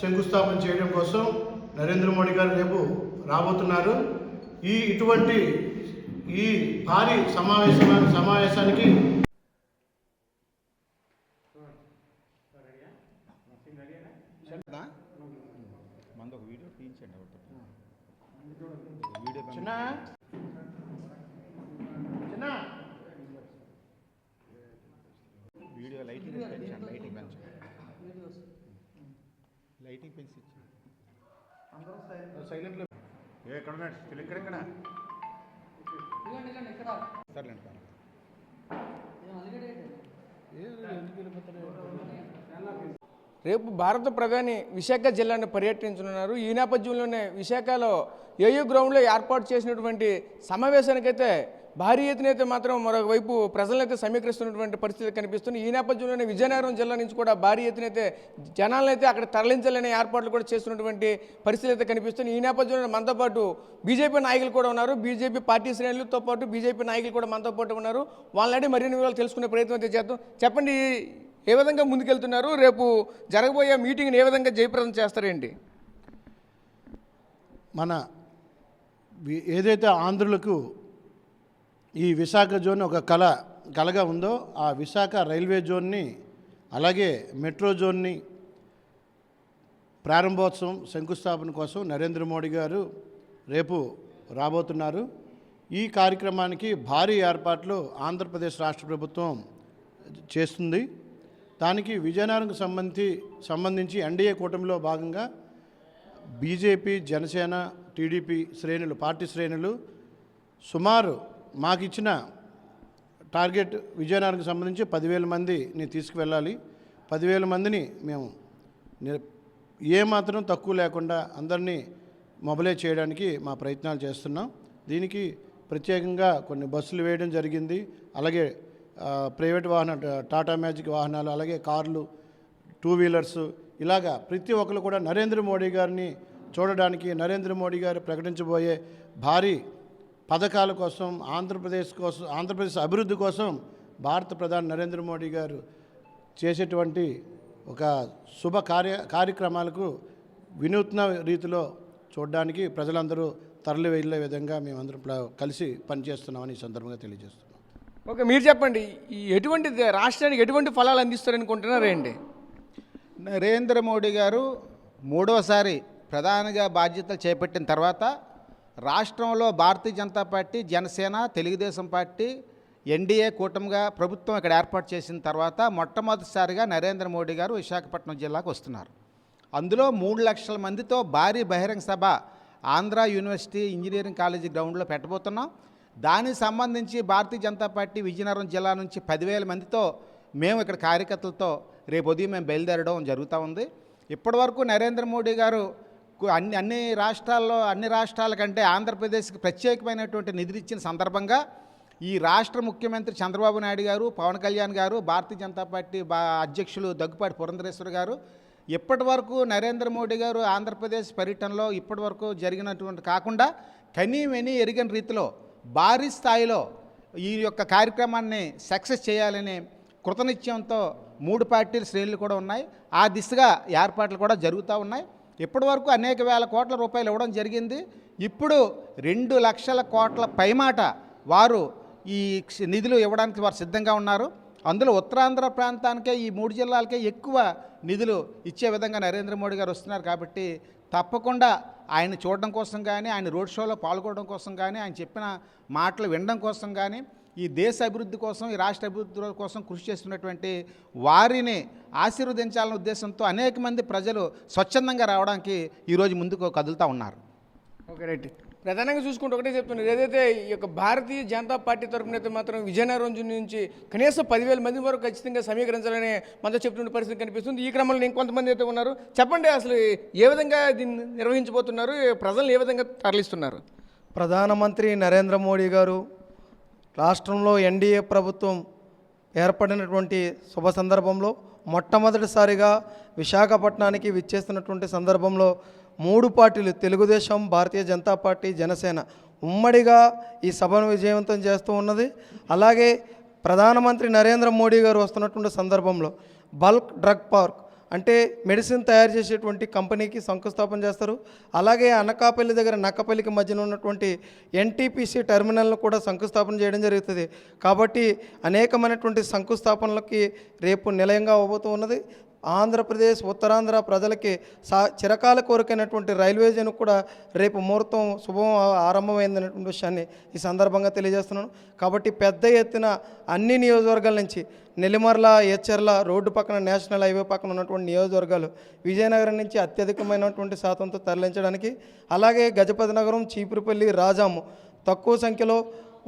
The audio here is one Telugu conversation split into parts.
శంకుస్థాపన చేయడం కోసం నరేంద్ర మోడీ గారు రేపు రాబోతున్నారు. ఇటువంటి భారీ సమావేశానికి వీడియో లైటింగ్ పెంచి సైలెంట్లో ఎక్కడ రేపు భారత ప్రధాని విశాఖ జిల్లాను పర్యటించనున్నారు. ఈ నేపథ్యంలోనే విశాఖలో ఏయూ గ్రౌండ్లో ఏర్పాటు చేసినటువంటి సమావేశానికైతే భారీ ఎత్తునైతే మాత్రం మరొకవైపు ప్రజలైతే సమీకరిస్తున్నటువంటి పరిస్థితి కనిపిస్తుంది. ఈ నేపథ్యంలోనే విజయనగరం జిల్లా నుంచి కూడా భారీ ఎత్తునైతే జనాలైతే అక్కడ తరలించాలనే ఏర్పాట్లు కూడా చేస్తున్నటువంటి పరిస్థితి అయితే కనిపిస్తుంది. ఈ నేపథ్యంలో మనతో పాటు బీజేపీ నాయకులు కూడా ఉన్నారు. బీజేపీ పార్టీ శ్రేణులతో పాటు బీజేపీ నాయకులు కూడా మనతో పాటు ఉన్నారు. వాళ్ళని మరిన్ని వివరాలు తెలుసుకునే ప్రయత్నం అయితే చేద్దాం. చెప్పండి, ఏ విధంగా ముందుకెళ్తున్నారు? రేపు జరగబోయే మీటింగ్ని ఏ విధంగా జయప్రదం చేస్తారేంటి? మన ఏదైతే ఆంధ్రులకు ఈ విశాఖ జోన్ ఒక కలగా ఉందో ఆ విశాఖ రైల్వే జోన్ని, అలాగే మెట్రో జోన్ని ప్రారంభోత్సవం శంకుస్థాపన కోసం నరేంద్ర మోడీ గారు రేపు రాబోతున్నారు. ఈ కార్యక్రమానికి భారీ ఏర్పాట్లు ఆంధ్రప్రదేశ్ రాష్ట్ర ప్రభుత్వం చేస్తుంది. దానికి విజయనగరంకు సంబంధించి ఎన్డీఏ కూటమిలో భాగంగా బీజేపీ, జనసేన, టీడీపీ శ్రేణులు, పార్టీ శ్రేణులు మాకు ఇచ్చిన టార్గెట్ విజయనగరంకు సంబంధించి 10,000 మందిని తీసుకువెళ్ళాలి. 10,000 మందిని మేము ఏమాత్రం తక్కువ లేకుండా అందరినీ మొబిలైజ్ చేయడానికి మా ప్రయత్నాలు చేస్తున్నాం. దీనికి ప్రత్యేకంగా కొన్ని బస్సులు వేయడం జరిగింది. అలాగే ప్రైవేట్ టాటా మ్యాజిక్ వాహనాలు, అలాగే కార్లు, 2 వీలర్స్, ఇలాగా ప్రతి ఒక్కరు కూడా నరేంద్ర మోడీ గారిని చూడడానికి, నరేంద్ర మోడీ గారు ప్రకటించబోయే భారీ పథకాల కోసం, ఆంధ్రప్రదేశ్ అభివృద్ధి కోసం భారత ప్రధాని నరేంద్ర మోడీ గారు చేసేటువంటి ఒక శుభ కార్యక్రమాలకు వినూత్న రీతిలో చూడడానికి ప్రజలందరూ తరలి వెళ్ళే విధంగా మేమందరం కలిసి పనిచేస్తున్నామని ఈ సందర్భంగా తెలియజేస్తున్నాం. ఓకే, మీరు చెప్పండి, ఎటువంటి రాష్ట్రానికి ఎటువంటి ఫలాలు అందిస్తారనుకుంటున్నారేంటి? నరేంద్ర మోడీ గారు మూడవసారి ప్రధానిగా బాధ్యతలు చేపట్టిన తర్వాత రాష్ట్రంలో Bharatiya Janata party, Janasena, Telugu Desam party, NDA కూటమిగా ప్రభుత్వం ఇక్కడ ఏర్పాటు చేసిన తర్వాత మొట్టమొదటిసారిగా నరేంద్ర మోడీ గారు విశాఖపట్నం జిల్లాకు వస్తున్నారు. అందులో 3 లక్షల మందితో భారీ బహిరంగ సభ ఆంధ్ర యూనివర్సిటీ ఇంజనీరింగ్ కాలేజీ గ్రౌండ్లో పెట్టబోతున్నాం. దానికి సంబంధించి భారతీయ జనతా పార్టీ విజయనగరం జిల్లా నుంచి 10,000 మందితో మేము ఇక్కడ కార్యకర్తలతో రేపు ఉదయం మేము బయలుదేరడం జరుగుతూ ఉంది. ఇప్పటివరకు నరేంద్ర మోడీ గారు అన్ని రాష్ట్రాల కంటే ఆంధ్రప్రదేశ్కి ప్రత్యేకమైనటువంటి నిధులు ఇచ్చిన సందర్భంగా ఈ రాష్ట్ర ముఖ్యమంత్రి చంద్రబాబు నాయుడు గారు, పవన్ కళ్యాణ్ గారు, భారతీయ జనతా పార్టీ అధ్యక్షులు దగ్గుపాటి పురంధరేశ్వర్ గారు ఇప్పటి వరకు నరేంద్ర మోడీ గారు ఆంధ్రప్రదేశ్ పర్యటనలో ఇప్పటి వరకు జరిగినటువంటి కాకుండా కనీవినీ ఎరిగిన రీతిలో భారీ స్థాయిలో ఈ యొక్క కార్యక్రమాన్ని సక్సెస్ చేయాలనే కృతనిశ్చయంతో 3 పార్టీల శ్రేణులు కూడా ఉన్నాయి. ఆ దిశగా ఏర్పాట్లు కూడా జరుగుతూ ఉన్నాయి. ఇప్పటి వరకు అనేక వేల కోట్ల రూపాయలు ఇవ్వడం జరిగింది. ఇప్పుడు 2 లక్షల కోట్ల పైమాట వారు ఈ నిధులు ఇవ్వడానికి వారు సిద్ధంగా ఉన్నారు. అందులో ఉత్తరాంధ్ర ప్రాంతానికే, ఈ 3 జిల్లాలకే ఎక్కువ నిధులు ఇచ్చే విధంగా నరేంద్ర మోడీ గారు వస్తున్నారు. కాబట్టి తప్పకుండా ఆయన చూడడం కోసం కానీ, ఆయన రోడ్ షోలో పాల్గొనడం కోసం కానీ, ఆయన చెప్పిన మాటలు వినడం కోసం కానీ, ఈ దేశ అభివృద్ధి కోసం, ఈ రాష్ట్ర అభివృద్ధి కోసం కృషి చేస్తున్నటువంటి వారిని ఆశీర్వదించాలనే ఉద్దేశంతో అనేక మంది ప్రజలు స్వచ్ఛందంగా రావడానికి ఈరోజు ముందుకు కదులుతూ ఉన్నారు. Okay, right. ప్రధానంగా చూసుకుంటే ఒకటే చెప్తున్నారు, ఏదైతే ఈ యొక్క భారతీయ జనతా పార్టీ తరఫున అయితే మాత్రం విజయనగరం నుంచి కనీసం 10,000 మంది వరకు ఖచ్చితంగా సమీకరించాలని మనతో చెప్తున్న పరిస్థితి కనిపిస్తుంది. ఈ క్రమంలో ఇంకొంతమంది అయితే ఉన్నారు. చెప్పండి, అసలు ఏ విధంగా దీన్ని నిర్వహించబోతున్నారు, ప్రజలను ఏ విధంగా తరలిస్తున్నారు? ప్రధానమంత్రి నరేంద్ర మోడీ గారు రాష్ట్రంలో ఎన్డీఏ ప్రభుత్వం ఏర్పడినటువంటి శుభ సందర్భంలో మొట్టమొదటిసారిగా విశాఖపట్నానికి విచ్చేస్తున్నటువంటి సందర్భంలో 3 పార్టీలు, తెలుగుదేశం, భారతీయ జనతా పార్టీ, జనసేన ఉమ్మడిగా ఈ సభను విజయవంతం చేస్తూ ఉన్నది. అలాగే ప్రధానమంత్రి నరేంద్ర మోడీ గారు వస్తున్నటువంటి సందర్భంలో బల్క్ డ్రగ్ పార్క్ అంటే మెడిసిన్ తయారు చేసేటువంటి కంపెనీకి శంకుస్థాపన చేస్తారు. అలాగే అనకాపల్లి దగ్గర నక్కపల్లికి మధ్యన ఉన్నటువంటి ఎన్టీపీసీ టెర్మినల్ను కూడా శంకుస్థాపన చేయడం జరుగుతుంది. కాబట్టి అనేకమైనటువంటి శంకుస్థాపనలకి రేపు నిలయంగా అవ్వబోతూ ఉన్నది. ఆంధ్రప్రదేశ్ ఉత్తరాంధ్ర ప్రజలకి చిరకాల కోరికైనటువంటి రైల్వే జోన్ కూడా రేపు ముహూర్తం శుభం ఆరంభమైందనేటువంటి విషయాన్ని ఈ సందర్భంగా తెలియజేస్తున్నాను. కాబట్టి పెద్ద ఎత్తున అన్ని నియోజకవర్గాల నుంచి నెల్లిమర్ల, ఎచ్చర్ల రోడ్డు పక్కన నేషనల్ హైవే పక్కన ఉన్నటువంటి నియోజకవర్గాలు విజయనగరం నుంచి అత్యధికమైనటువంటి శాతంతో తరలించడానికి, అలాగే గజపతి నగరం, చీపురుపల్లి, రాజాము తక్కువ సంఖ్యలో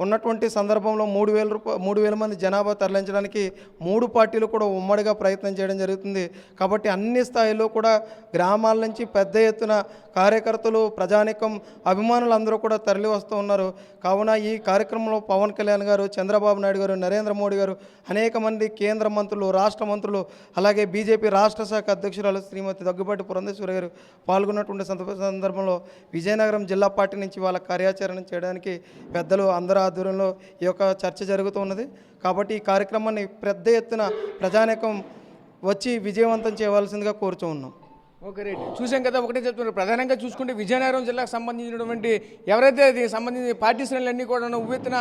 ఉన్నటువంటి సందర్భంలో 3,000 మంది జనాభా తరలించడానికి 3 పార్టీలు కూడా ఉమ్మడిగా ప్రయత్నం చేయడం జరుగుతుంది. కాబట్టి అన్ని స్థాయిలో కూడా గ్రామాల నుంచి పెద్ద ఎత్తున కార్యకర్తలు, ప్రజానికం, అభిమానులు అందరూ కూడా తరలి వస్తూ ఉన్నారు. కావున ఈ కార్యక్రమంలో పవన్ కళ్యాణ్ గారు, చంద్రబాబు నాయుడు గారు, నరేంద్ర మోడీ గారు, అనేక మంది కేంద్ర మంత్రులు, రాష్ట్ర మంత్రులు, అలాగే బీజేపీ రాష్ట్ర శాఖ అధ్యక్షురాలు శ్రీమతి దగ్గుబాటి పురంధేశ్వరి గారు పాల్గొన్నటువంటి సందర్భంలో విజయనగరం జిల్లా పార్టీ నుంచి వాళ్ళ కార్యాచరణ చేయడానికి పెద్దలు అందరూ ఆధ్వర్యంలో ఈ యొక్క చర్చ జరుగుతున్నది. కాబట్టి ఈ కార్యక్రమాన్ని పెద్ద ఎత్తున ప్రజానీకం వచ్చి విజయవంతం చేయవలసిందిగా కోరుతూ ఉన్నాం. Okay, right. చూసాం కదా, ఒకటే చెప్తున్నారు. ప్రధానంగా చూసుకుంటే విజయనగరం జిల్లాకు సంబంధించినటువంటి ఎవరైతే దీనికి సంబంధించిన పార్టీ శ్రేణులన్నీ కూడా ఉవ్వెత్తున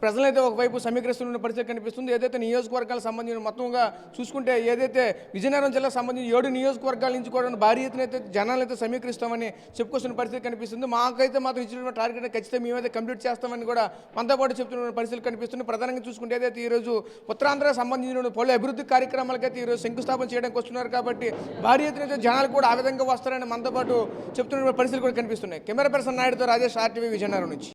ప్రజలైతే ఒకవైపు సమీకరిస్తున్న పరిస్థితి కనిపిస్తుంది. ఏదైతే నియోజకవర్గాలకు సంబంధించిన మొత్తంగా చూసుకుంటే ఏదైతే విజయనగరం జిల్లాకు సంబంధించి 7 నియోజకవర్గాల నుంచి కూడా భారీ ఎత్తున అయితే జనాలు అయితే సమీకరిస్తామని చెప్పుకొస్తున్న పరిస్థితి కనిపిస్తుంది. మాకైతే మాత్రం ఇచ్చినటువంటి టార్గెట్ ఖచ్చితంగా మేమైతే కంప్లీట్ చేస్తామని కూడా మనతో పాటు చెప్తున్న పరిస్థితులు కనిపిస్తుంది. ప్రధానంగా చూసుకుంటే ఏదైతే ఈరోజు ఉత్తరాంధ్రకు సంబంధించిన పలు అభివృద్ధి కార్యక్రమాలకైతే ఈరోజు శంకుస్థాపన చేయడానికి వస్తున్నారు. కాబట్టి భారీ ఎత్తున అయితే జనాలు కూడా ఆ విధంగా వస్తారని మనతో పాటు చెప్తున్న పరిస్థితులు కూడా కనిపిస్తున్నాయి. కెమెరా పర్సన్ నాయుడుతో రాజేష్, RTV, విజయనగరం నుంచి.